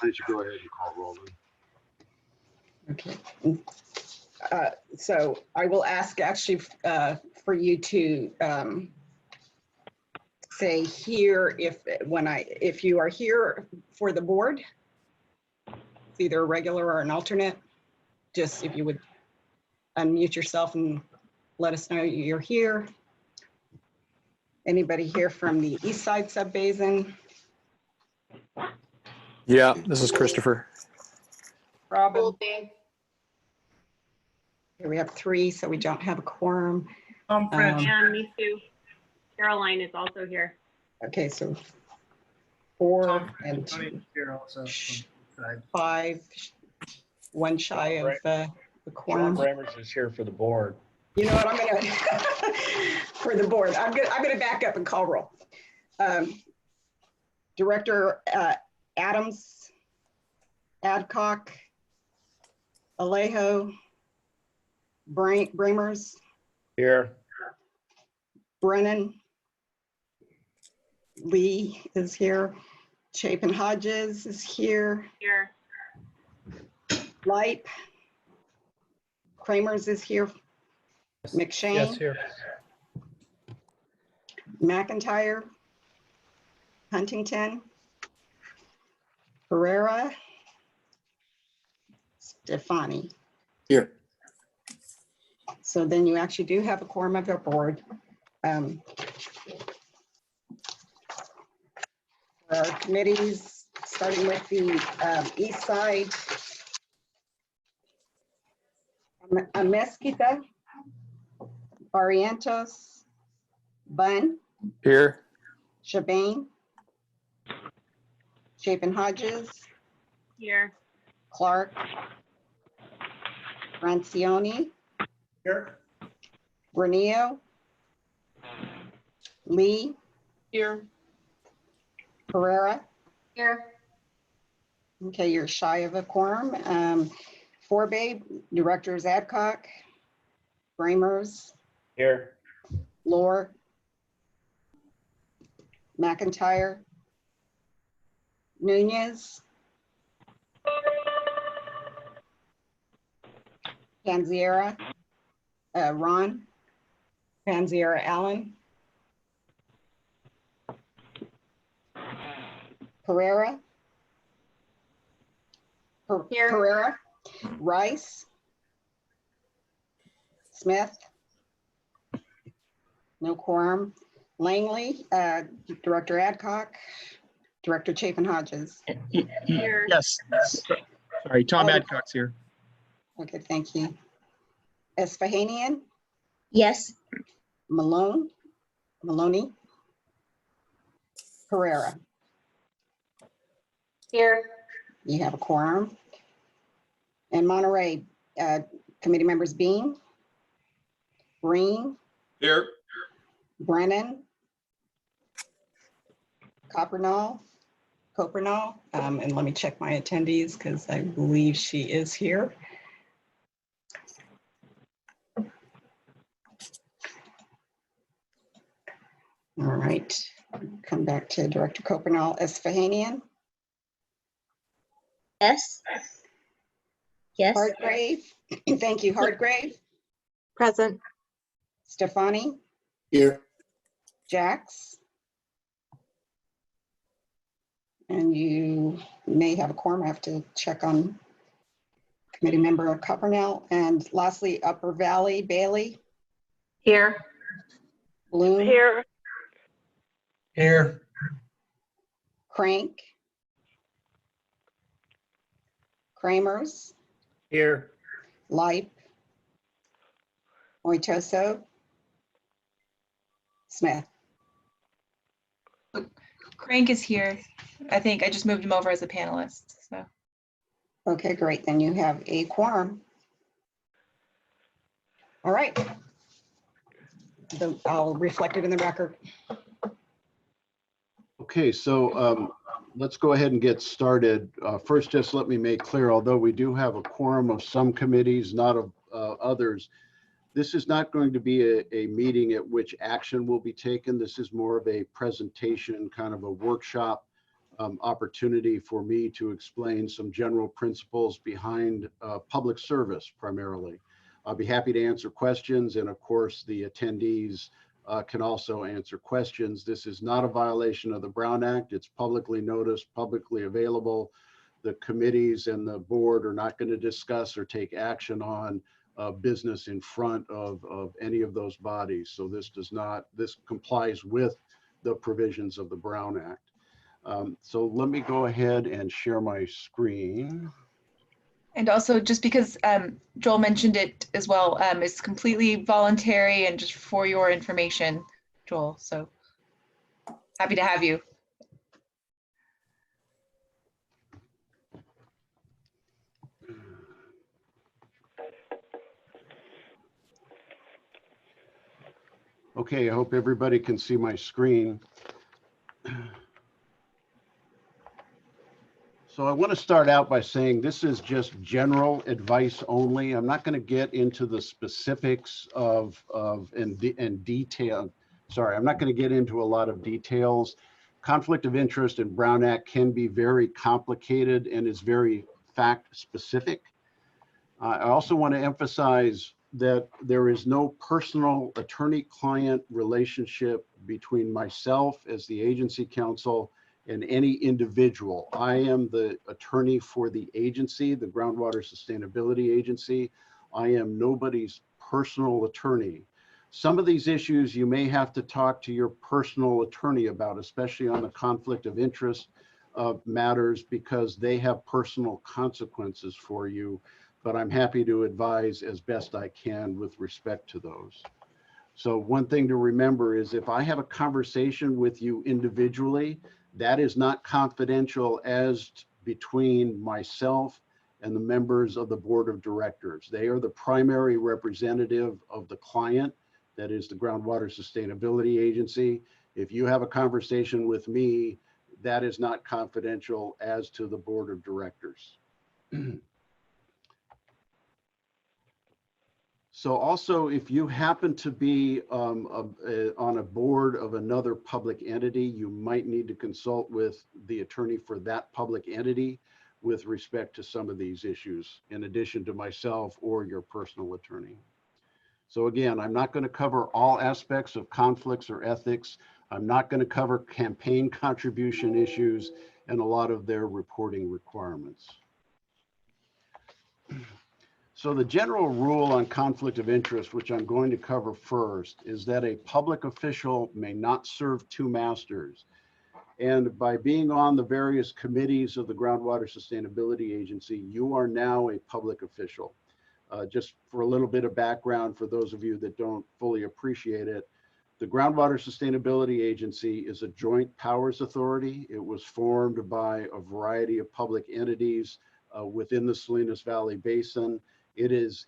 don't you go ahead and call roll then? Okay. So I will ask actually for you to say here if you are here for the board, it's either a regular or an alternate. Just if you would unmute yourself and let us know you're here. Anybody here from the East Side Subbasin? Yeah, this is Christopher. Robin? Here we have 3, so we don't have a quorum. And me too. Caroline is also here. Okay, so 4 and Tony's here also from the side. 5, 1 shy of the John quorum. Bramers is here for the board. You know what, I'm gonna, for the board, I'm gonna back up and call roll. Director Adams, Adcock, Alejo, Bramers, Here. Brennan, Lee is here, Chapin Hodges is here, Here. Light, Kramers is here, McShane, Yes, here. McIntyre, Huntington, Herrera, Stefani. Here. So then you actually do have a quorum of your board. For our committees, starting with the East Side. Amezquita, Barrientos, Bunn, Here. Shabane, Chapin Hodges, Here. Clark, Francione, Here. Granillo, Lee, Here. Herrera. Here. Okay, you're shy of a quorum. Forbay, Directors Adcock, Bramers, Here. Lohr, McIntyre, Nunez, Panzera, Ron, Panzera Allen, Pereira, Here. Pereira, Rice, Smith, no quorum, Langley, Director Adcock, Director Chapin Hodges. Here. Yes. Sorry, Tom Oh. Adcock's here. Okay, thank you. Esfahanian, Yes. Maloney, Pereira. Here. You have a quorum. And Monterey, committee members Bean, Green, Here. Brennan, Copernall, and let me check my attendees because I believe she is here. All right, come back to Director Copernall. Esfahanian, Yes. Yes. Hardgrave, thank you, Hardgrave, Present. Stefani, Here. Jax. And you may have a quorum. I have to check on committee member Copernell. And lastly, Upper Valley, Bailey, Here. Bloom, Here. Here. Crank, Kramers, Here. Lipe, Moitoso, Smith. Crank is here. I think I just moved him over as a panelist. So Okay, great. Then you have a quorum. All right. I'll reflect it in the record. Okay, so let's go ahead and get started. First, just let me make clear, although we do have a quorum of some committees, not of others, this is not going to be a meeting at which action will be taken. This is more of a presentation, kind of a workshop opportunity for me to explain some general principles behind public service primarily. I'll be happy to answer questions, and of course the attendees can also answer questions. This is not a violation of the Brown Act. It's publicly noticed, publicly available. The committees and the board are not going to discuss or take action on business in front of any of those bodies. So this complies with the provisions of the Brown Act. So let me go ahead and share my screen. And also, just because Joel mentioned it as well, it's completely voluntary and just for your information, Joel. So happy to have you. Okay, I hope everybody can see my screen. So I want to start out by saying this is just general advice only. I'm not going to get into the specifics and detail. Sorry, I'm not going to get into a lot of details. Conflict of interest in Brown Act can be very complicated and is very fact specific. I also want to emphasize that there is no personal attorney-client relationship between myself as the agency counsel and any individual. I am the attorney for the agency, the Groundwater Sustainability Agency. I am nobody's personal attorney. Some of these issues you may have to talk to your personal attorney about, especially on the conflict of interest matters, because they have personal consequences for you. But I'm happy to advise as best I can with respect to those. So one thing to remember is if I have a conversation with you individually, that is not confidential as between myself and the members of the board of directors. They are the primary representative of the client, that is the Groundwater Sustainability Agency. If you have a conversation with me, that is not confidential as to the board of directors. So also, if you happen to be on a board of another public entity, you might need to consult with the attorney for that public entity with respect to some of these issues, in addition to myself or your personal attorney. So again, I'm not going to cover all aspects of conflicts or ethics. I'm not going to cover campaign contribution issues and a lot of their reporting requirements. So the general rule on conflict of interest, which I'm going to cover first, is that a public official may not serve two masters. And by being on the various committees of the Groundwater Sustainability Agency, you are now a public official. Just for a little bit of background for those of you that don't fully appreciate it, the Groundwater Sustainability Agency is a joint powers authority. It was formed by a variety of public entities within the Salinas Valley Basin. It is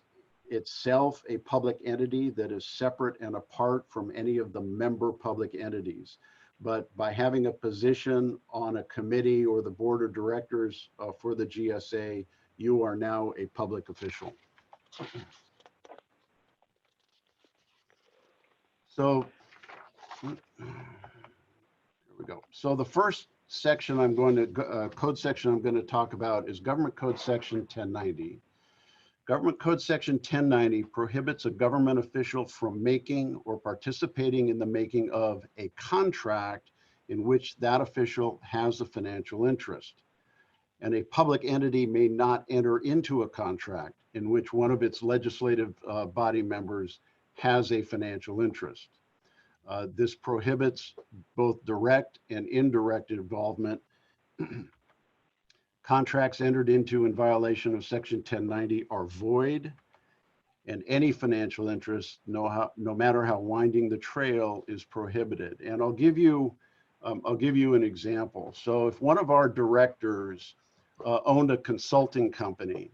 itself a public entity that is separate and apart from any of the member public entities. But by having a position on a committee or the board of directors for the GSA, you are now a public official. So here we go. So the first section I'm going to, code section I'm going to talk about is Government Code Section 1090. Government Code Section 1090 prohibits a government official from making or participating in the making of a contract in which that official has a financial interest. And a public entity may not enter into a contract in which one of its legislative body members has a financial interest. This prohibits both direct and indirect involvement. Contracts entered into in violation of Section 1090 are void, and any financial interest, no matter how winding the trail, is prohibited. And I'll give you an example. So if one of our directors owned a consulting company,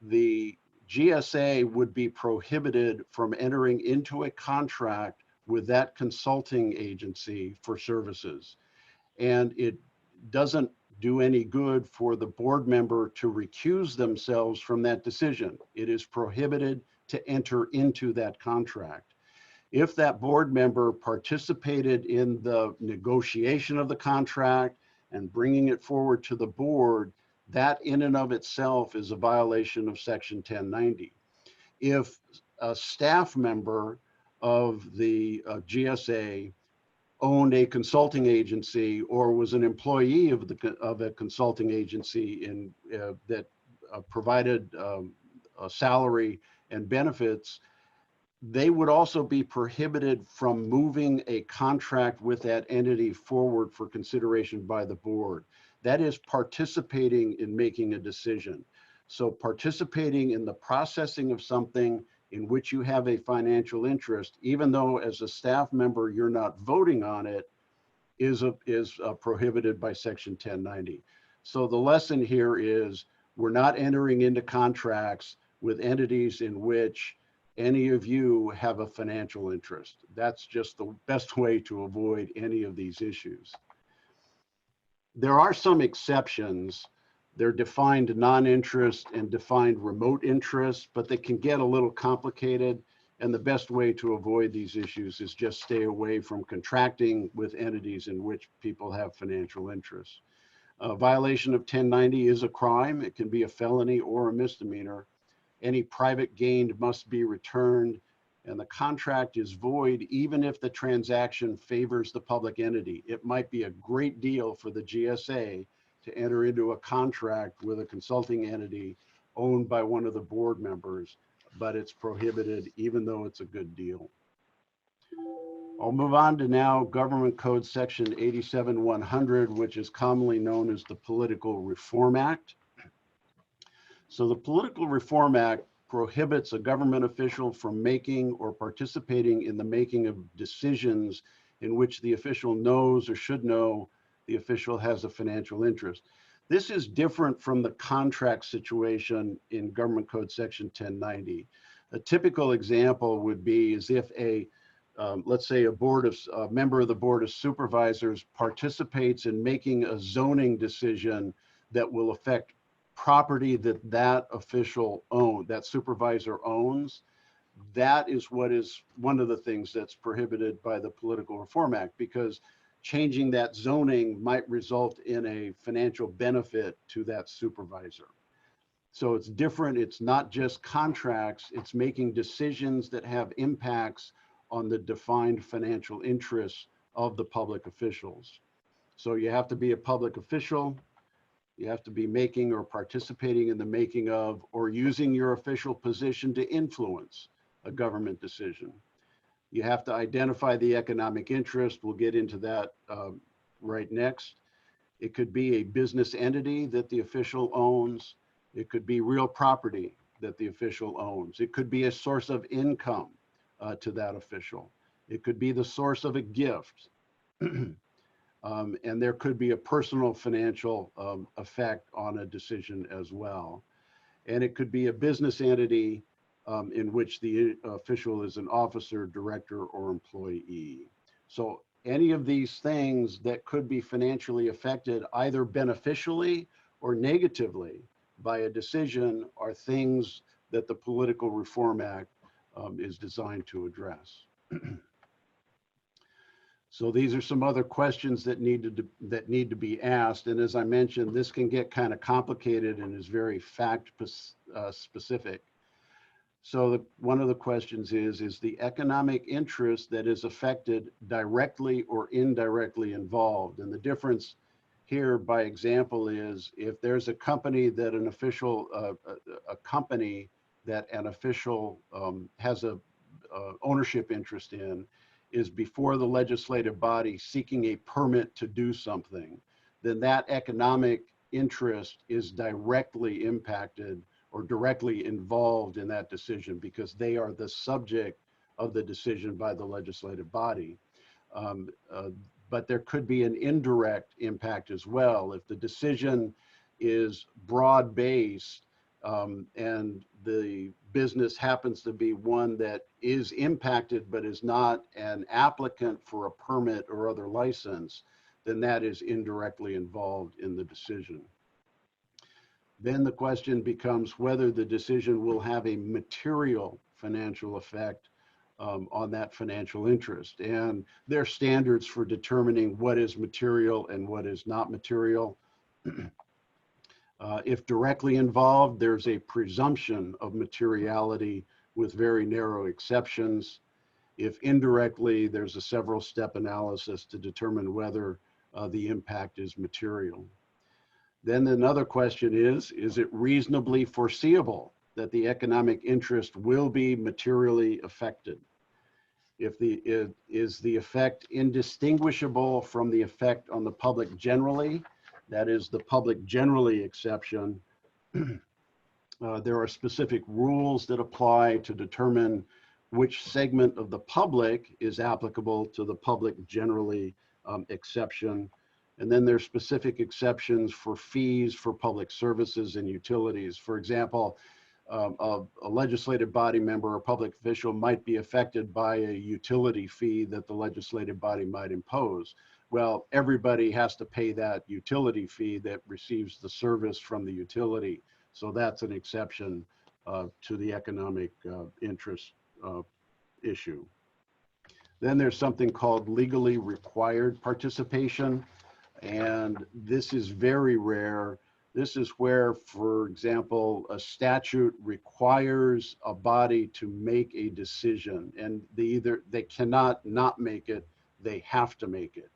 the GSA would be prohibited from entering into a contract with that consulting agency for services. And it doesn't do any good for the board member to recuse themselves from that decision. It is prohibited to enter into that contract. If that board member participated in the negotiation of the contract, and bringing it forward to the board, that in and of itself is a violation of section 1090. If a staff member of the GSA owned a consulting agency or was an employee of a consulting agency that provided a salary and benefits, they would also be prohibited from moving a contract with that entity forward for consideration by the board. That is participating in making a decision. So participating in the processing of something in which you have a financial interest, even though as a staff member you're not voting on it, is prohibited by section 1090. So the lesson here is we're not entering into contracts with entities in which any of you have a financial interest. That's just the best way to avoid any of these issues. There are some exceptions. They're defined non-interest and defined remote interest, but they can get a little complicated. And the best way to avoid these issues is just stay away from contracting with entities in which people have financial interests. A violation of 1090 is a crime. It can be a felony or a misdemeanor. Any private gain must be returned, and the contract is void even if the transaction favors the public entity. It might be a great deal for the GSA to enter into a contract with a consulting entity owned by one of the board members, but it's prohibited even though it's a good deal. I'll move on to now Government Code Section 87-100, which is commonly known as the Political Reform Act. So the Political Reform Act prohibits a government official from making or participating in the making of decisions in which the official knows or should know the official has a financial interest. This is different from the contract situation in Government Code Section 1090. A typical example would be as if let's say a member of the Board of Supervisors participates in making a zoning decision that will affect property that official owns, that supervisor owns. That is what is one of the things that's prohibited by the Political Reform Act, because changing that zoning might result in a financial benefit to that supervisor. So it's different. It's not just contracts. It's making decisions that have impacts on the defined financial interests of the public officials. So you have to be a public official. You have to be making or participating in the making of or using your official position to influence a government decision. You have to identify the economic interest. We'll get into that right next. It could be a business entity that the official owns. It could be real property that the official owns. It could be a source of income to that official. It could be the source of a gift. And there could be a personal financial effect on a decision as well. And it could be a business entity in which the official is an officer, director, or employee. So any of these things that could be financially affected either beneficially or negatively by a decision are things that the Political Reform Act is designed to address. So these are some other questions that need to be asked. And as I mentioned, this can get kind of complicated and is very fact specific. So one of the questions is the economic interest that is affected directly or indirectly involved? And the difference here, by example, is if there's a company that an official, has a ownership interest in, is before the legislative body seeking a permit to do something, then that economic interest is directly impacted or directly involved in that decision because they are the subject of the decision by the legislative body. But there could be an indirect impact as well. If the decision is broad-based and the business happens to be one that is impacted but is not an applicant for a permit or other license, then that is indirectly involved in the decision. Then the question becomes whether the decision will have a material financial effect on that financial interest. And there are standards for determining what is material and what is not material. If directly involved, there's a presumption of materiality with very narrow exceptions. If indirectly, there's a several step analysis to determine whether the impact is material. Then another question is it reasonably foreseeable that the economic interest will be materially affected? Is the effect indistinguishable from the effect on the public generally? That is the public generally exception. There are specific rules that apply to determine which segment of the public is applicable to the public generally exception. And then there's specific exceptions for fees for public services and utilities. For example, a legislative body member or public official might be affected by a utility fee that the legislative body might impose. Well, everybody has to pay that utility fee that receives the service from the utility. So that's an exception to the economic interest issue. Then there's something called legally required participation. And this is very rare. This is where, for example, a statute requires a body to make a decision, and they cannot not make it, they have to make it.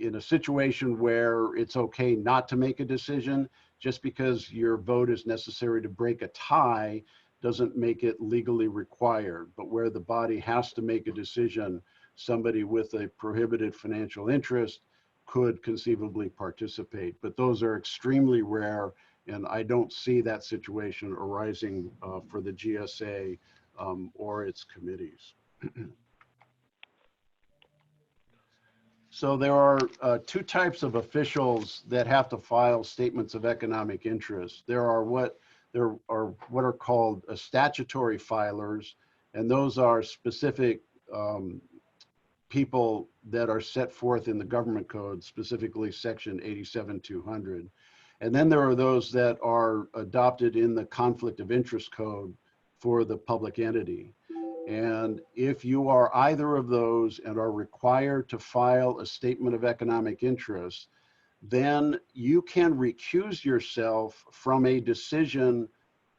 In a situation where it's okay not to make a decision, just because your vote is necessary to break a tie doesn't make it legally required. But where the body has to make a decision, somebody with a prohibited financial interest could conceivably participate. But those are extremely rare, and I don't see that situation arising for the GSA or its committees. So there are two types of officials that have to file statements of economic interest. There are what are called statutory filers, and those are specific people that are set forth in the government code, specifically section 87-200. And then there are those that are adopted in the conflict of interest code for the public entity. And if you are either of those and are required to file a statement of economic interest, then you can recuse yourself from a decision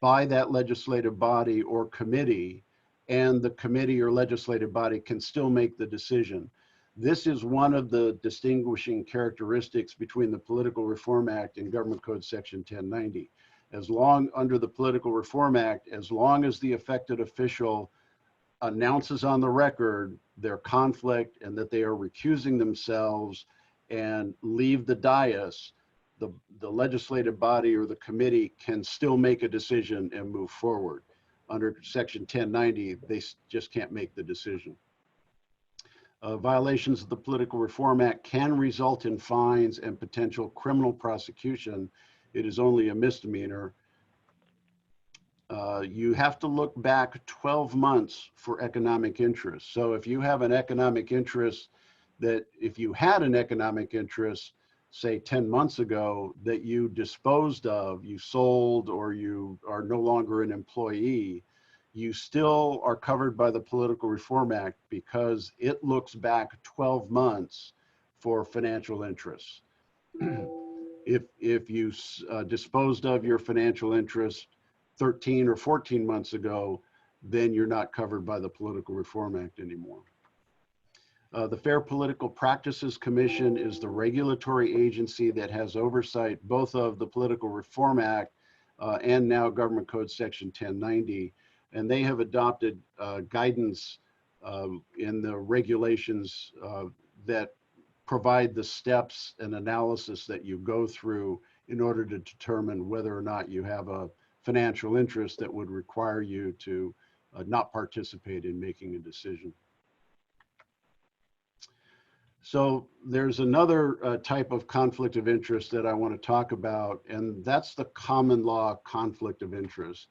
by that legislative body or committee, and the committee or legislative body can still make the decision. This is one of the distinguishing characteristics between the Political Reform Act and Government Code Section 1090. Under the Political Reform Act, as long as the affected official announces on the record their conflict and that they are recusing themselves and leave the dais, the legislative body or the committee can still make a decision and move forward. Under Section 1090, they just can't make the decision. Violations of the Political Reform Act can result in fines and potential criminal prosecution. It is only a misdemeanor. You have to look back 12 months for economic interest. So if you have an economic interest if you had an economic interest, say 10 months ago, that you disposed of, you sold, or you are no longer an employee, you still are covered by the Political Reform Act because it looks back 12 months for financial interests. If you disposed of your financial interest 13 or 14 months ago, then you're not covered by the Political Reform Act anymore. The Fair Political Practices Commission is the regulatory agency that has oversight both of the Political Reform Act and now Government Code Section 1090. And they have adopted guidance in the regulations that provide the steps and analysis that you go through in order to determine whether or not you have a financial interest that would require you to not participate in making a decision. So there's another type of conflict of interest that I want to talk about, and that's the common law conflict of interest.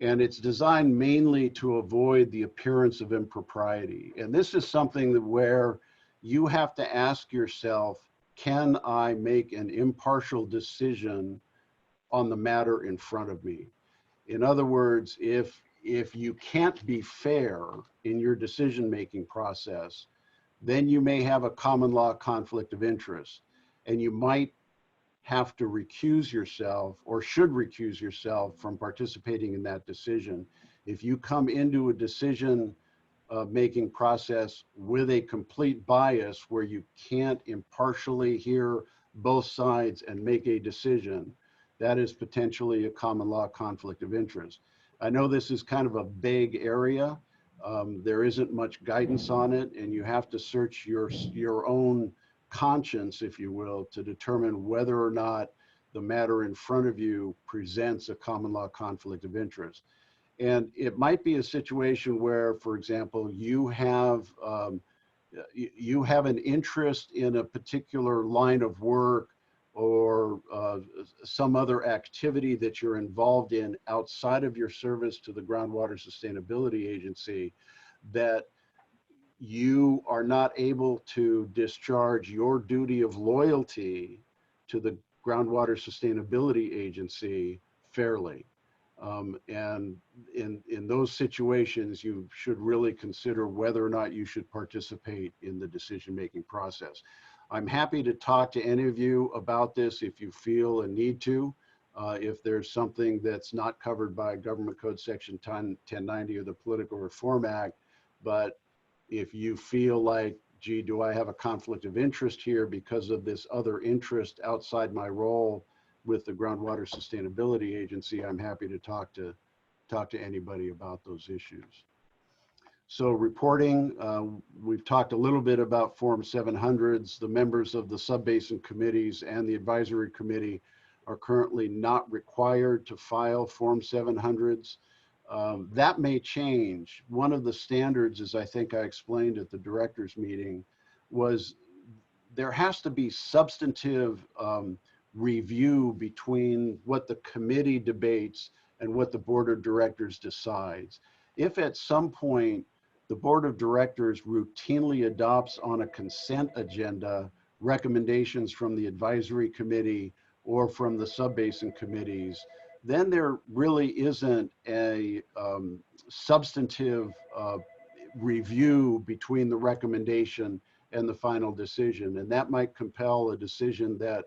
And it's designed mainly to avoid the appearance of impropriety. And this is something that where you have to ask yourself, can I make an impartial decision on the matter in front of me? In other words, if if you can't be fair in your decision-making process, then you may have a common law conflict of interest, and you might have to recuse yourself or should recuse yourself from participating in that decision. If you come into a decision making process with a complete bias where you can't impartially hear both sides and make a decision, that is potentially a common law conflict of interest. I know this is kind of a vague area. There isn't much guidance on it, and you have to search your own conscience, if you will, to determine whether or not the matter in front of you presents a common law conflict of interest. And it might be a situation where, for example, you have an interest in a particular line of work or some other activity that you're involved in outside of your service to the Groundwater Sustainability Agency, that you are not able to discharge your duty of loyalty to the Groundwater Sustainability Agency fairly. And in those situations, you should really consider whether or not you should participate in the decision-making process. I'm happy to talk to any of you about this if you feel a need to. If there's something that's not covered by Government Code Section 1090 or the Political Reform Act, but if you feel like, gee, do I have a conflict of interest here because of this other interest outside my role with the Groundwater Sustainability Agency, I'm happy to talk to anybody about those issues. So reporting, we've talked a little bit about Form 700s. The members of the sub-basin committees and the advisory committee are currently not required to file Form 700s. That may change. One of the standards, as I think I explained at the directors meeting, was there has to be substantive review between what the committee debates and what the board of directors decides. If at some point the board of directors routinely adopts on a consent agenda recommendations from the advisory committee or from the sub-basin committees, then there really isn't a substantive review between the recommendation and the final decision. And that might compel a decision that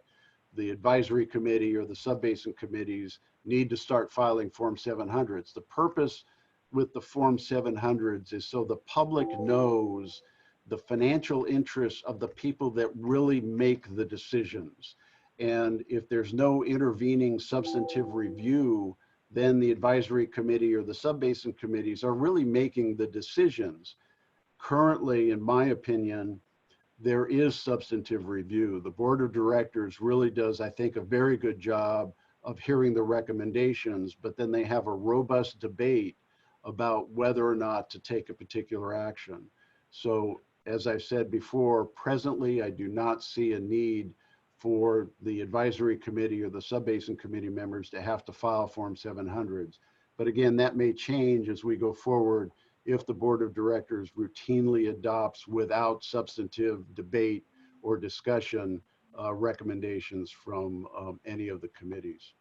the advisory committee or the sub-basin committees need to start filing Form 700s. The purpose with the Form 700s is so the public knows the financial interests of the people that really make the decisions. And if there's no intervening substantive review, then the advisory committee or the sub-basin committees are really making the decisions. Currently, in my opinion, there is substantive review. The board of directors really does, I think, a very good job of hearing the recommendations, but then they have a robust debate about whether or not to take a particular action. So as I've said before, presently, I do not see a need for the advisory committee or the sub-basin committee members to have to file Form 700s. But again, that may change as we go forward if the board of directors routinely adopts without substantive debate or discussion recommendations from any of the committees.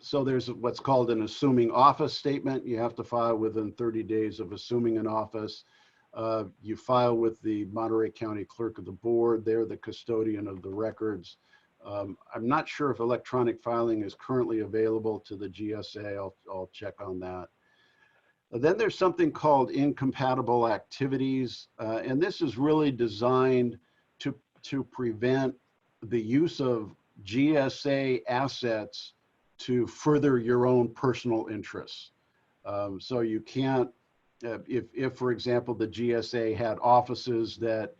So there's what's called an assuming office statement. You have to file within 30 days of assuming an office. You file with the Monterey County Clerk of the Board. They're the custodian of the records. I'm not sure if electronic filing is currently available to the GSA. I'll check on that. Then there's something called incompatible activities. And this is really designed to prevent the use of GSA assets to further your own personal interests. So you can't, if for example, the GSA had offices that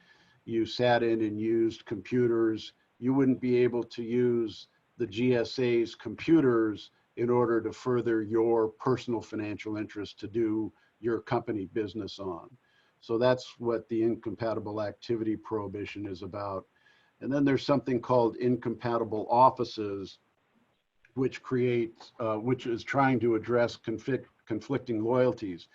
you sat in and used computers, you wouldn't be able to use the GSA's computers in order to further your personal financial interest to do your company business on. So that's what the incompatible activity prohibition is about. And then there's something called incompatible offices, which is trying to address conflicting loyalties.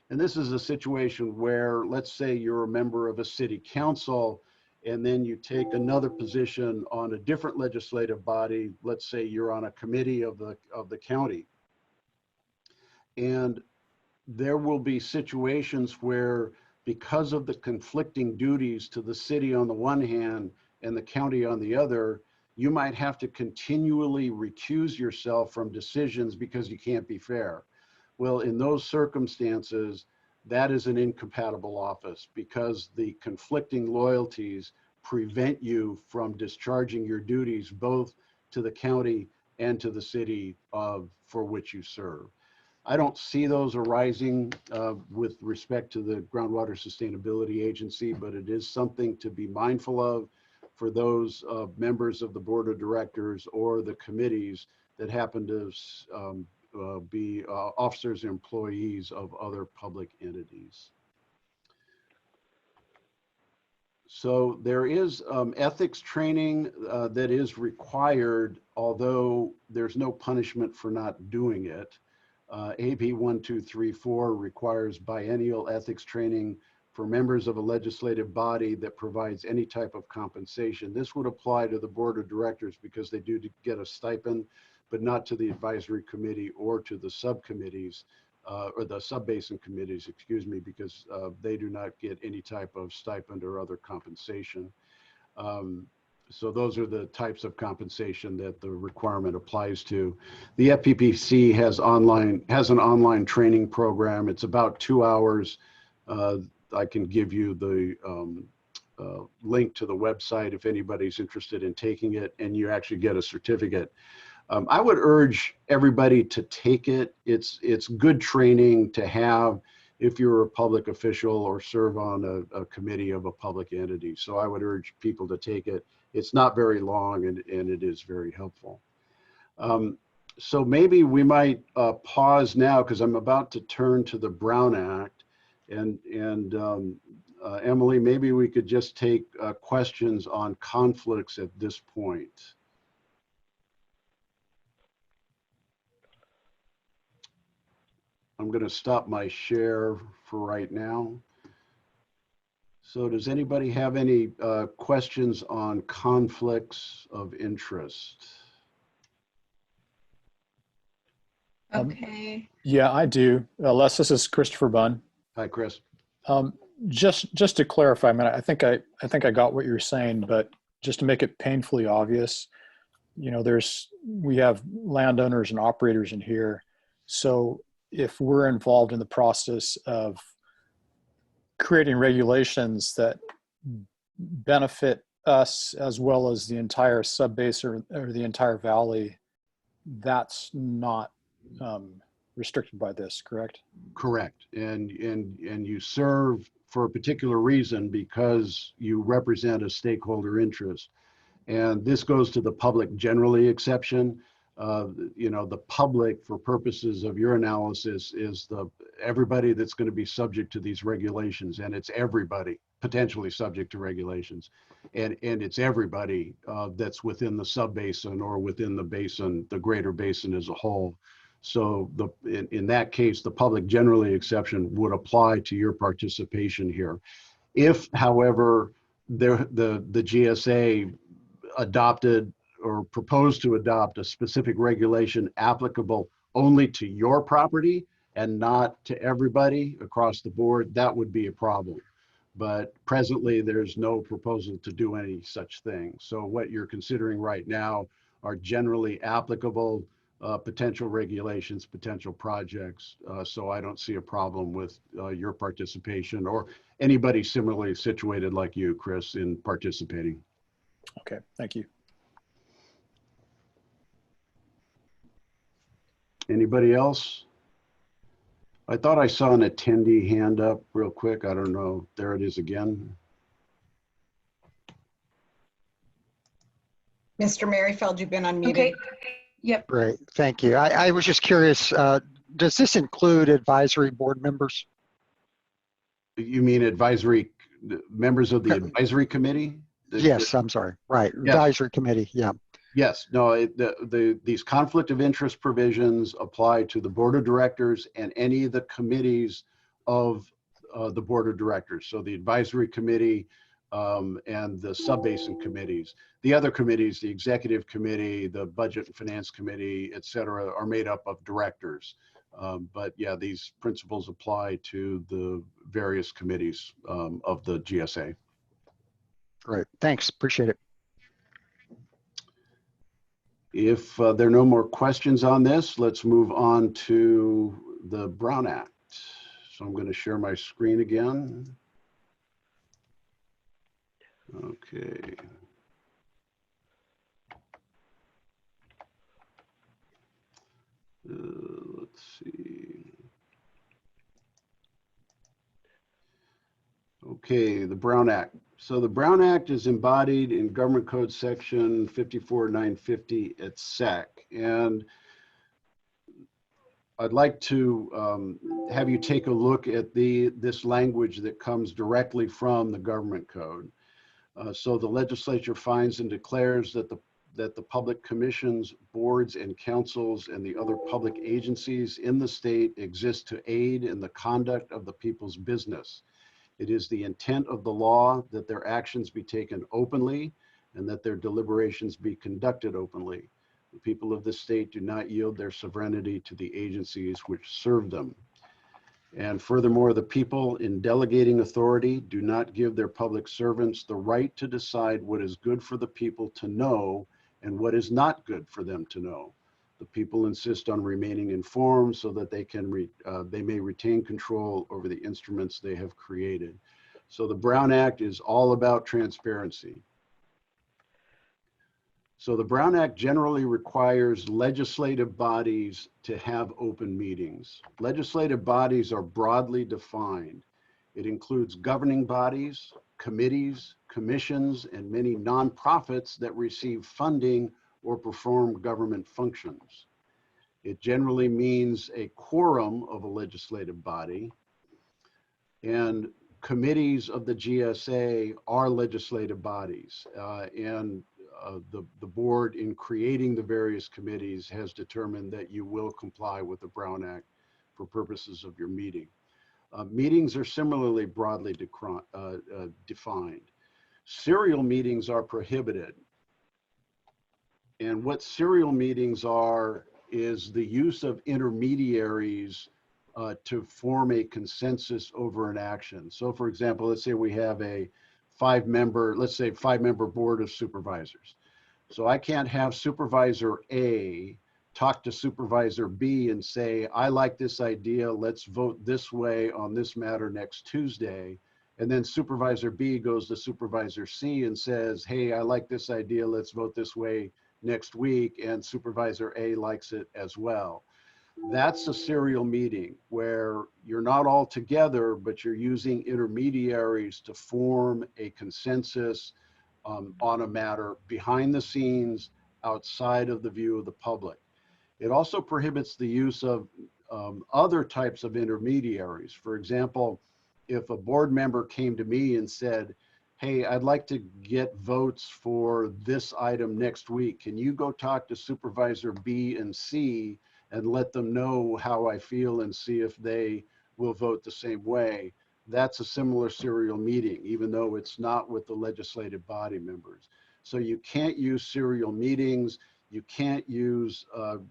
And this is a situation where, let's say you're a member of a city council, and then you take another position on a different legislative body. Let's say you're on a committee of the county. And there will be situations where, because of the conflicting duties to the city on the one hand and the county on the other, you might have to continually recuse yourself from decisions because you can't be fair. Well, in those circumstances, that is an incompatible office because the conflicting loyalties prevent you from discharging your duties both to the county and to the city for which you serve. I don't see those arising with respect to the Groundwater Sustainability Agency, but it is something to be mindful of for those members of the board of directors or the committees that happen to be officers and employees of other public entities. So there is ethics training that is required, although there's no punishment for not doing it. AB 1234 requires biennial ethics training for members of a legislative body that provides any type of compensation. This would apply to the board of directors because they do get a stipend, but not to the advisory committee or to the subcommittees or the sub-basin committees, excuse me, because they do not get any type of stipend or other compensation. So those are the types of compensation that the requirement applies to. The FPPC has an online training program. It's about 2 hours. I can give you the link to the website if anybody's interested in taking it, and you actually get a certificate. I would urge everybody to take it. It's good training to have if you're a public official or serve on a committee of a public entity. So I would urge people to take it. It's not very long and it is very helpful. So maybe we might pause now because I'm about to turn to the Brown Act. And Emily, maybe we could just take questions on conflicts at this point. I'm going to stop my share for right now. So does anybody have any questions on conflicts of interest? Okay. Yeah, I do. Les, this is Christopher Bunn. Hi, Chris. Just to clarify, I mean, I think I got what you're saying, but just to make it painfully obvious, you know, we have landowners and operators in here. So if we're involved in the process of creating regulations that benefit us as well as the entire sub-basin or the entire valley, that's not restricted by this, correct? Correct. And you serve for a particular reason because you represent a stakeholder interest. And this goes to the public generally exception. You know, the public, for purposes of your analysis, is everybody that's going to be subject to these regulations, and it's everybody potentially subject to regulations, and it's everybody that's within the sub-basin or within the basin, the greater basin as a whole. So in that case, the public generally exception would apply to your participation here. If, however, the GSA adopted or proposed to adopt a specific regulation applicable only to your property and not to everybody across the board, that would be a problem. But presently, there's no proposal to do any such thing. So what you're considering right now are generally applicable potential regulations, potential projects. So I don't see a problem with your participation or anybody similarly situated like you, Chris, in participating. Okay, thank you. Anybody else? I thought I saw an attendee hand up real quick. I don't know. There it is again. Mr. Merrifield, you've been unmuted. Okay. Yep. Great, thank you. I was just curious, does this include advisory board members? You mean members of the advisory committee? Yes, I'm sorry. Right, Yes. advisory committee, yeah. Yes, no, these conflict of interest provisions apply to the board of directors and any of the committees of the board of directors. So the advisory committee and the sub-basin committees. The other committees, the executive committee, the budget and finance committee, et cetera, are made up of directors. But yeah, these principles apply to the various committees of the GSA. Great, thanks, appreciate it. If there are no more questions on this, let's move on to the Brown Act. So I'm going to share my screen again. Okay. Let's see. Okay, the Brown Act. So the Brown Act is embodied in Government Code Section 54950 at SEC. And I'd like to have you take a look at this language that comes directly from the Government Code. So the legislature finds and declares that the public commissions, boards, and councils and the other public agencies in the state exist to aid in the conduct of the people's business. It is the intent of the law that their actions be taken openly and that their deliberations be conducted openly. The people of the state do not yield their sovereignty to the agencies which serve them. And furthermore, the people in delegating authority do not give their public servants the right to decide what is good for the people to know and what is not good for them to know. The people insist on remaining informed so that they may retain control over the instruments they have created. So the Brown Act is all about transparency. So the Brown Act generally requires legislative bodies to have open meetings. Legislative bodies are broadly defined. It includes governing bodies, committees, commissions, and many nonprofits that receive funding or perform government functions. It generally means a quorum of a legislative body, and committees of the GSA are legislative bodies, the board in creating the various committees has determined that you will comply with the Brown Act for purposes of your meeting. Meetings are similarly broadly defined. Serial meetings are prohibited. And what serial meetings are is the use of intermediaries to form a consensus over an action. So for example, let's say we have a five-member board of supervisors. So I can't have supervisor A talk to supervisor B and say, I like this idea, let's vote this way on this matter next Tuesday. And then supervisor B goes to supervisor C and says, hey, I like this idea, let's vote this way next week, and supervisor A likes it as well. That's a serial meeting where you're not all together, but you're using intermediaries to form a consensus on a matter behind the scenes, outside of the view of the public. It also prohibits the use of other types of intermediaries. For example, if a board member came to me and said, hey, I'd like to get votes for this item next week. Can you go talk to supervisor B and C and let them know how I feel and see if they will vote the same way? That's a similar serial meeting, even though it's not with the legislative body members. So you can't use serial meetings. You can't use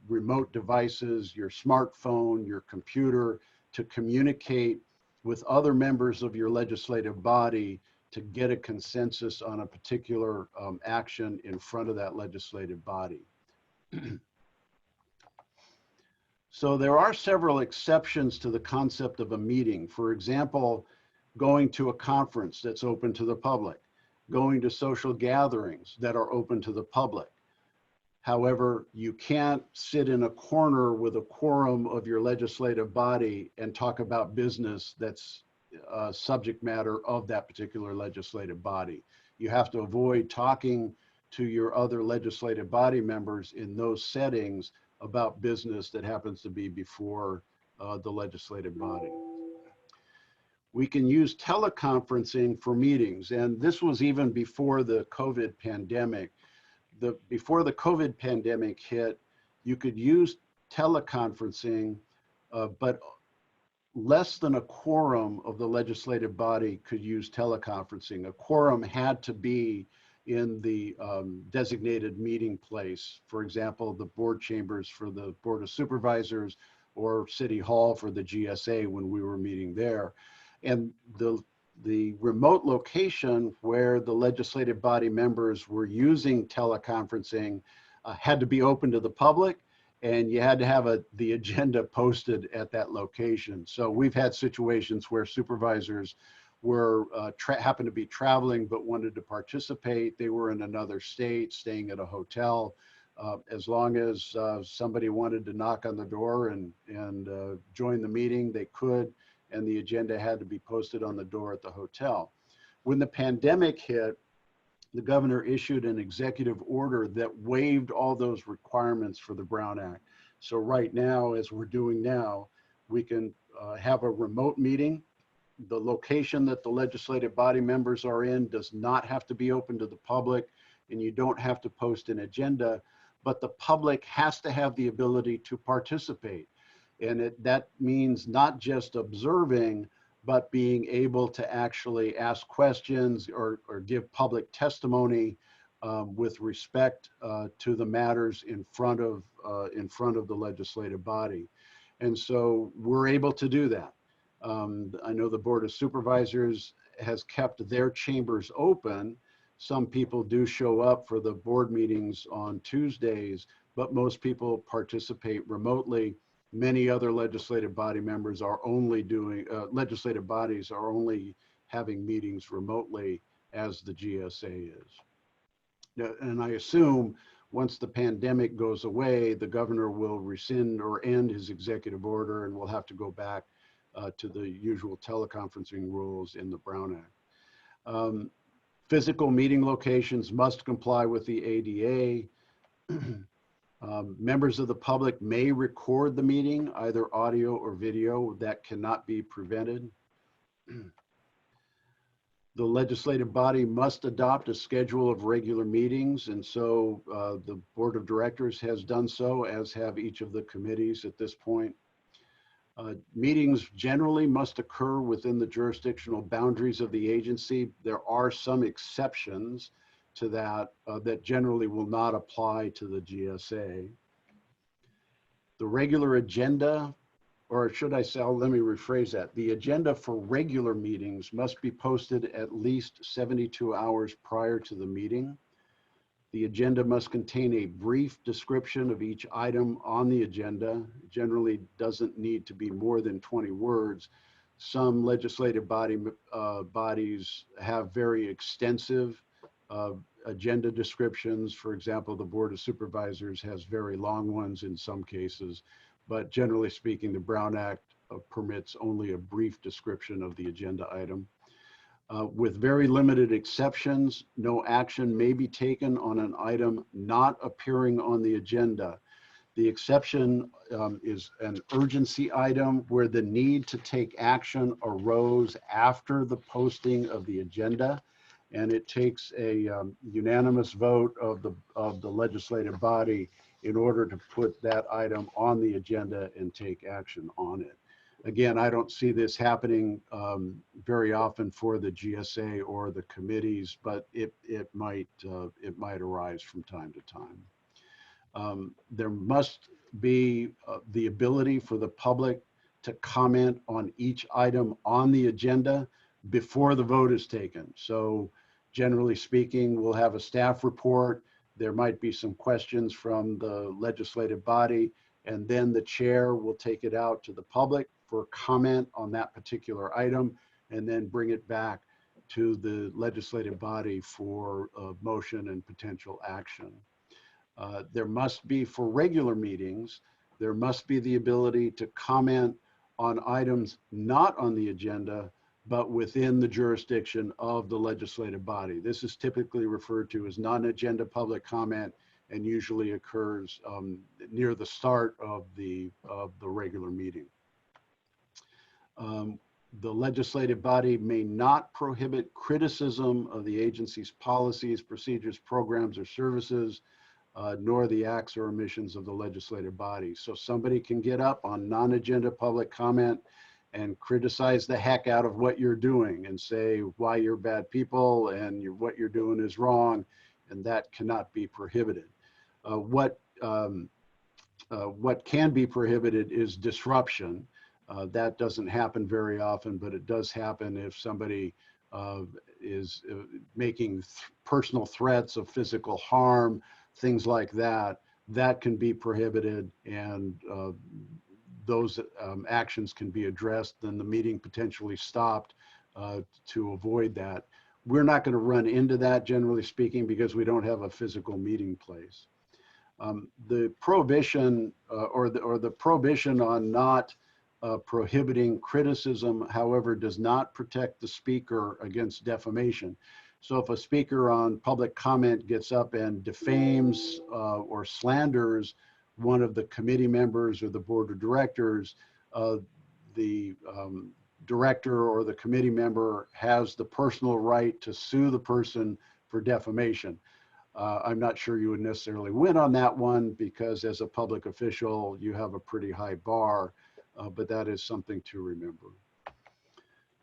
remote devices, your smartphone, your computer, to communicate with other members of your legislative body to get a consensus on a particular action in front of that legislative body. So there are several exceptions to the concept of a meeting. For example, going to a conference that's open to the public, going to social gatherings that are open to the public. However, you can't sit in a corner with a quorum of your legislative body and talk about business that's subject matter of that particular legislative body. You have to avoid talking to your other legislative body members in those settings about business that happens to be before the legislative body. We can use teleconferencing for meetings, and this was even before the COVID pandemic. Before the COVID pandemic hit, you could use teleconferencing, but less than a quorum of the legislative body could use teleconferencing. A quorum had to be in the designated meeting place. For example, the board chambers for the Board of Supervisors or City Hall for the GSA when we were meeting there. And the remote location where the legislative body members were using teleconferencing had to be open to the public, and you had to have the agenda posted at that location. So we've had situations where supervisors were happened to be traveling but wanted to participate. They were in another state, staying at a hotel. As long as somebody wanted to knock on the door and join the meeting, they could, and the agenda had to be posted on the door at the hotel. When the pandemic hit, the governor issued an executive order that waived all those requirements for the Brown Act. So right now, as we're doing now, we can have a remote meeting. The location that the legislative body members are in does not have to be open to the public, and you don't have to post an agenda, but the public has to have the ability to participate. And that means not just observing, but being able to actually ask questions or give public testimony with respect to the matters in front of the legislative body. And so we're able to do that. I know the Board of Supervisors has kept their chambers open. Some people do show up for the board meetings on Tuesdays, but most people participate remotely. Many other legislative body members are only doing, legislative bodies are only having meetings remotely as the GSA is. Now, and I assume once the pandemic goes away, the governor will rescind or end his executive order, and we'll have to go back to the usual teleconferencing rules in the Brown Act. Physical meeting locations must comply with the ADA. Members of the public may record the meeting, either audio or video. That cannot be prevented. The legislative body must adopt a schedule of regular meetings, and so the Board of Directors has done so, as have each of the committees at this point. Meetings generally must occur within the jurisdictional boundaries of the agency. There are some exceptions to that that generally will not apply to the GSA. The regular agenda, or should I say, let me rephrase that. The agenda for regular meetings must be posted at least 72 hours prior to the meeting. The agenda must contain a brief description of each item on the agenda. It generally doesn't need to be more than 20 words. Some legislative bodies have very extensive agenda descriptions. For example, the Board of Supervisors has very long ones in some cases, but generally speaking, the Brown Act permits only a brief description of the agenda item. With very limited exceptions, no action may be taken on an item not appearing on the agenda. The exception is an urgency item where the need to take action arose after the posting of the agenda, and it takes a unanimous vote of the legislative body in order to put that item on the agenda and take action on it. Again, I don't see this happening very often for the GSA or the committees, but it might arise from time to time. There must be the ability for the public to comment on each item on the agenda before the vote is taken. So generally speaking, we'll have a staff report. There might be some questions from the legislative body, and then the chair will take it out to the public for comment on that particular item, and then bring it back to the legislative body for motion and potential action. There must be, for regular meetings, there must be the ability to comment on items not on the agenda, but within the jurisdiction of the legislative body. This is typically referred to as non-agenda public comment, and usually occurs near the start of the regular meeting. The legislative body may not prohibit criticism of the agency's policies, procedures, programs, or services, nor the acts or omissions of the legislative body. So somebody can get up on non-agenda public comment and criticize the heck out of what you're doing and say why you're bad people and what you're doing is wrong, and that cannot be prohibited. What What can be prohibited is disruption. That doesn't happen very often, but it does happen if somebody is making personal threats of physical harm, things like that. That can be prohibited, and those actions can be addressed. Then the meeting potentially stopped to avoid that. We're not going to run into that, generally speaking, because we don't have a physical meeting place. The prohibition or the prohibition on not prohibiting criticism, however, does not protect the speaker against defamation. So if a speaker on public comment gets up and defames or slanders one of the committee members or the board of directors, the director or the committee member has the personal right to sue the person for defamation. I'm not sure you would necessarily win on that one, because as a public official, you have a pretty high bar, but that is something to remember.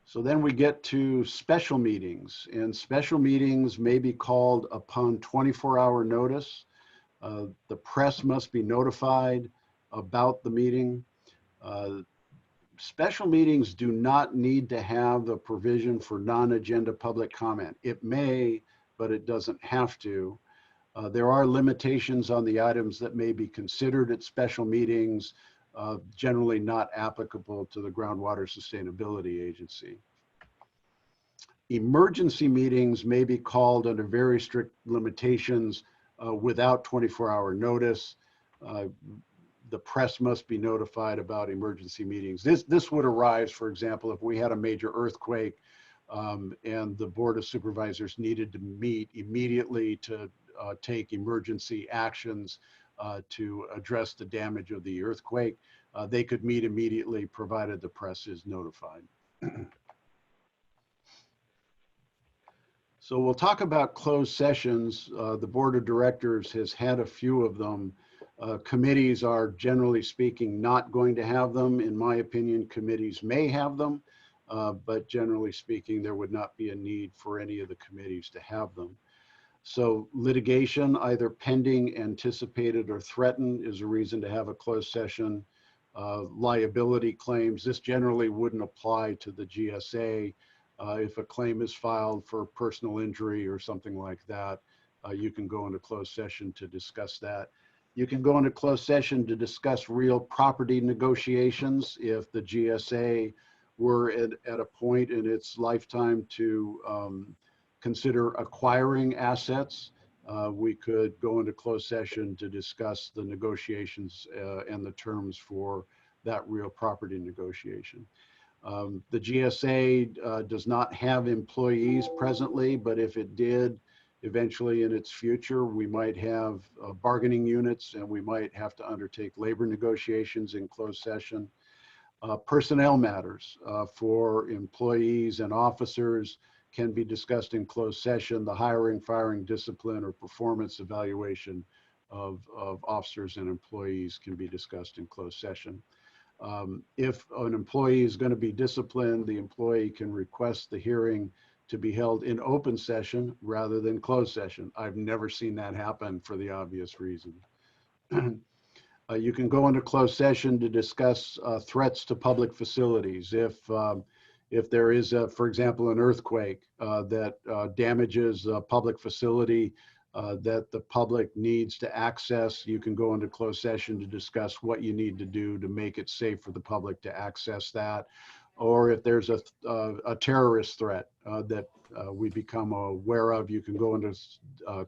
So then we get to special meetings, and special meetings may be called upon 24-hour notice. The press must be notified about the meeting. Special meetings do not need to have a provision for non-agenda public comment. It may, but it doesn't have to. There are limitations on the items that may be considered at special meetings, generally not applicable to the Groundwater Sustainability Agency. Emergency meetings may be called under very strict limitations without 24-hour notice. The press must be notified about emergency meetings. This would arise, for example, if we had a major earthquake and the Board of Supervisors needed to meet immediately to take emergency actions to address the damage of the earthquake. They could meet immediately, provided the press is notified. So we'll talk about closed sessions. The Board of Directors has had a few of them. Committees are, generally speaking, not going to have them. In my opinion, committees may have them, but generally speaking, there would not be a need for any of the committees to have them. So litigation, either pending, anticipated, or threatened, is a reason to have a closed session. Liability claims, this generally wouldn't apply to the GSA. If a claim is filed for personal injury or something like that, you can go into closed session to discuss that. You can go into closed session to discuss real property negotiations. If the GSA were at a point in its lifetime to consider acquiring assets, we could go into closed session to discuss the negotiations and the terms for that real property negotiation. The GSA does not have employees presently, but if it did, eventually in its future, we might have bargaining units, and we might have to undertake labor negotiations in closed session. Personnel matters for employees and officers can be discussed in closed session. The hiring, firing, discipline, or performance evaluation of officers and employees can be discussed in closed session. If an employee is going to be disciplined, the employee can request the hearing to be held in open session rather than closed session. I've never seen that happen for the obvious reason. You can go into closed session to discuss threats to public facilities. If there is, for example, an earthquake that damages a public facility that the public needs to access, you can go into closed session to discuss what you need to do to make it safe for the public to access that. Or if there's a terrorist threat that we become aware of, you can go into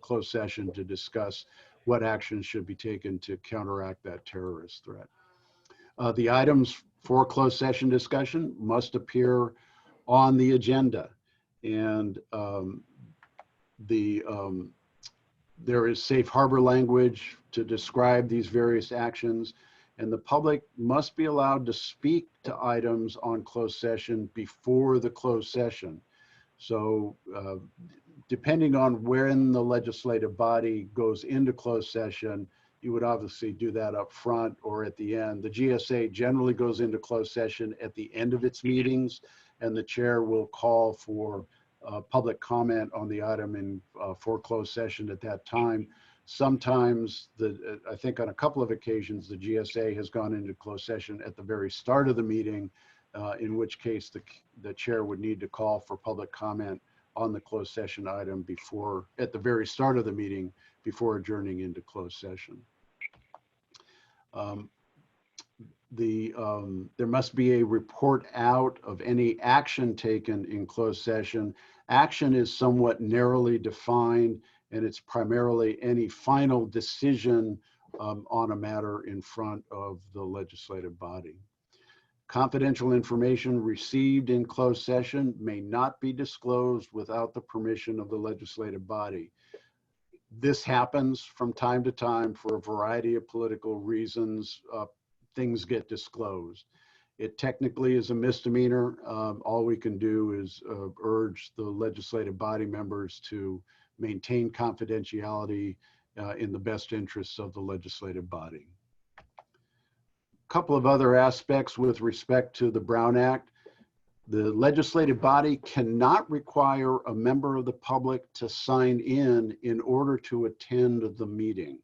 closed session to discuss what actions should be taken to counteract that terrorist threat. The items for closed session discussion must appear on the agenda, and there is safe harbor language to describe these various actions, and the public must be allowed to speak to items on closed session before the closed session. So depending on when the legislative body goes into closed session, you would obviously do that up front or at the end. The GSA generally goes into closed session at the end of its meetings, and the chair will call for public comment on the item in for closed session at that time. Sometimes I think on a couple of occasions, the GSA has gone into closed session at the very start of the meeting, in which case the chair would need to call for public comment on the closed session item at the very start of the meeting before adjourning into closed session. There must be a report out of any action taken in closed session. Action is somewhat narrowly defined, and it's primarily any final decision on a matter in front of the legislative body. Confidential information received in closed session may not be disclosed without the permission of the legislative body. This happens from time to time for a variety of political reasons. Things get disclosed. It technically is a misdemeanor. All we can do is urge the legislative body members to maintain confidentiality in the best interests of the legislative body. A couple of other aspects with respect to the Brown Act. The legislative body cannot require a member of the public to sign in order to attend the meeting.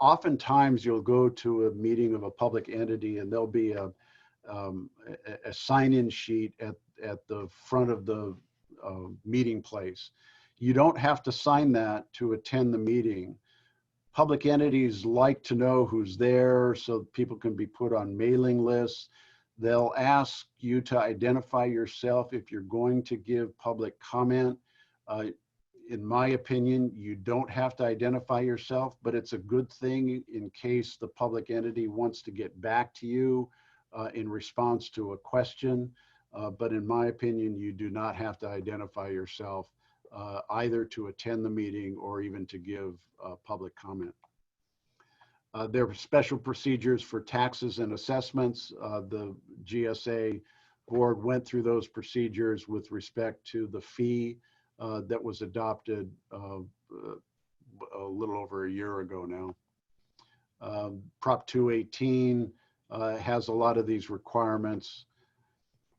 Oftentimes you'll go to a meeting of a public entity and there'll be a sign-in sheet at the front of the meeting place. You don't have to sign that to attend the meeting. Public entities like to know who's there so people can be put on mailing lists. They'll ask you to identify yourself if you're going to give public comment. In my opinion, you don't have to identify yourself, but it's a good thing in case the public entity wants to get back to you in response to a question. But in my opinion, you do not have to identify yourself either to attend the meeting or even to give public comment. There are special procedures for taxes and assessments. The GSA board went through those procedures with respect to the fee that was adopted a little over a year ago now. Prop 218 has a lot of these requirements.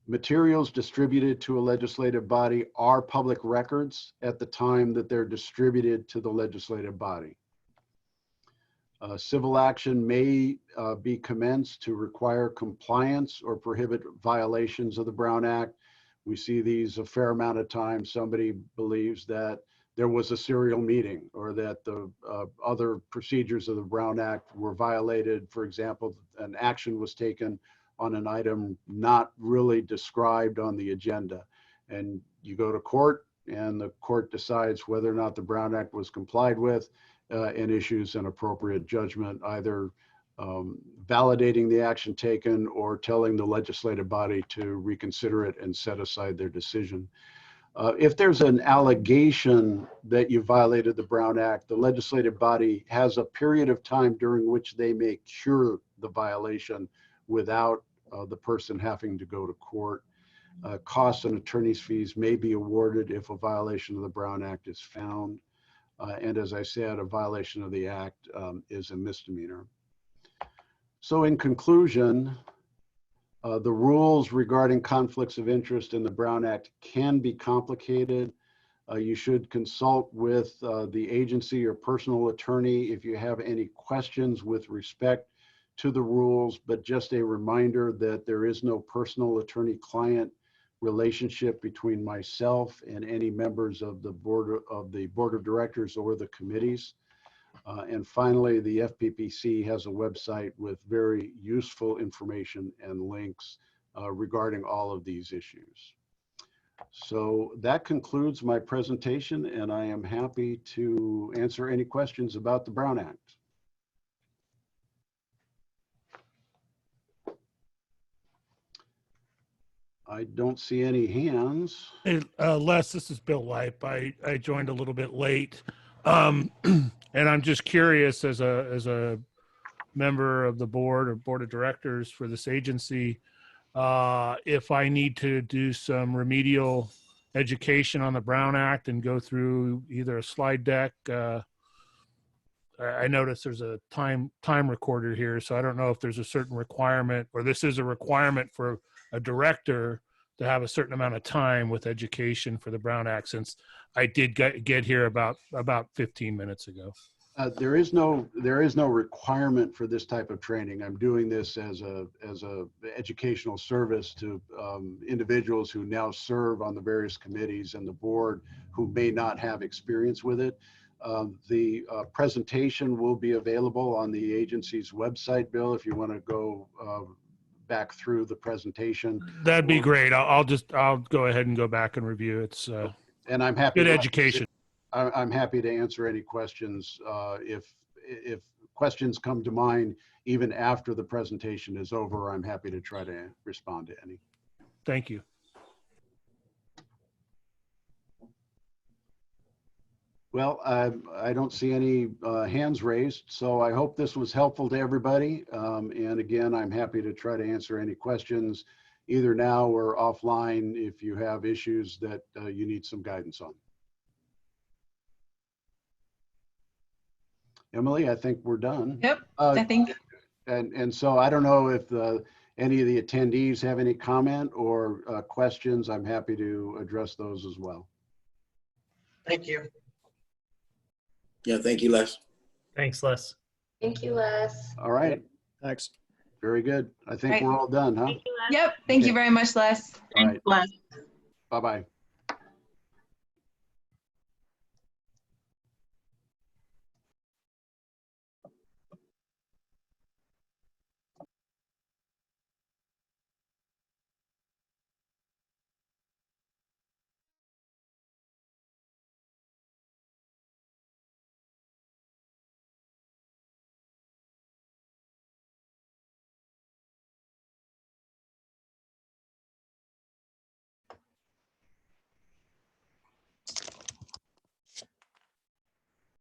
Materials distributed to a legislative body are public records at the time that they're distributed to the legislative body. Civil action may be commenced to require compliance or prohibit violations of the Brown Act. We see these a fair amount of times. Somebody believes that there was a serial meeting or that the other procedures of the Brown Act were violated. For example, an action was taken on an item not really described on the agenda. And you go to court and the court decides whether or not the Brown Act was complied with and issues an appropriate judgment, either validating the action taken or telling the legislative body to reconsider it and set aside their decision. If there's an allegation that you violated the Brown Act, the legislative body has a period of time during which they may cure the violation without the person having to go to court. Costs and attorney's fees may be awarded if a violation of the Brown Act is found. And as I said, a violation of the act is a misdemeanor. So in conclusion, the rules regarding conflicts of interest in the Brown Act can be complicated. You should consult with the agency or personal attorney if you have any questions with respect to the rules, but just a reminder that there is no personal attorney-client relationship between myself and any members of the board of directors or the committees. And finally, the FPPC has a website with very useful information and links regarding all of these issues. So that concludes my presentation, and I am happy to answer any questions about the Brown Act. I don't see any hands. Hey, Les, this is Bill Leip. I joined a little bit late. And I'm just curious as a member of the board or board of directors for this agency, if I need to do some remedial education on the Brown Act and go through either a slide deck. I noticed there's a time recorder here, so I don't know if there's a certain requirement, or this is a requirement for a director to have a certain amount of time with education for the Brown Act, since I did get here about 15 minutes ago. There is no requirement for this type of training. I'm doing this as a educational service to individuals who now serve on the various committees and the board who may not have experience with it. The presentation will be available on the agency's website, Bill, if you want to go back through the presentation. That'd be great. I'll go ahead and go back and review. It's and I'm happy good to education. I'm happy to answer any questions if questions come to mind even after the presentation is over. I'm happy to try to respond to any. Thank you. Well, I don't see any hands raised, so I hope this was helpful to everybody. And again, I'm happy to try to answer any questions either now or offline if you have issues that you need some guidance on. Emily, I think we're done. Yep, I think. And so I don't know if any of the attendees have any comment or questions. I'm happy to address those as well. Thank you. Yeah, thank you, Les. Thanks, Les. Thank you, Les. All right, Thanks. very good. I think Right. we're all done, huh? Thank you, Les. Yep. Thank you Okay. very much, Les. All right, Les. bye-bye.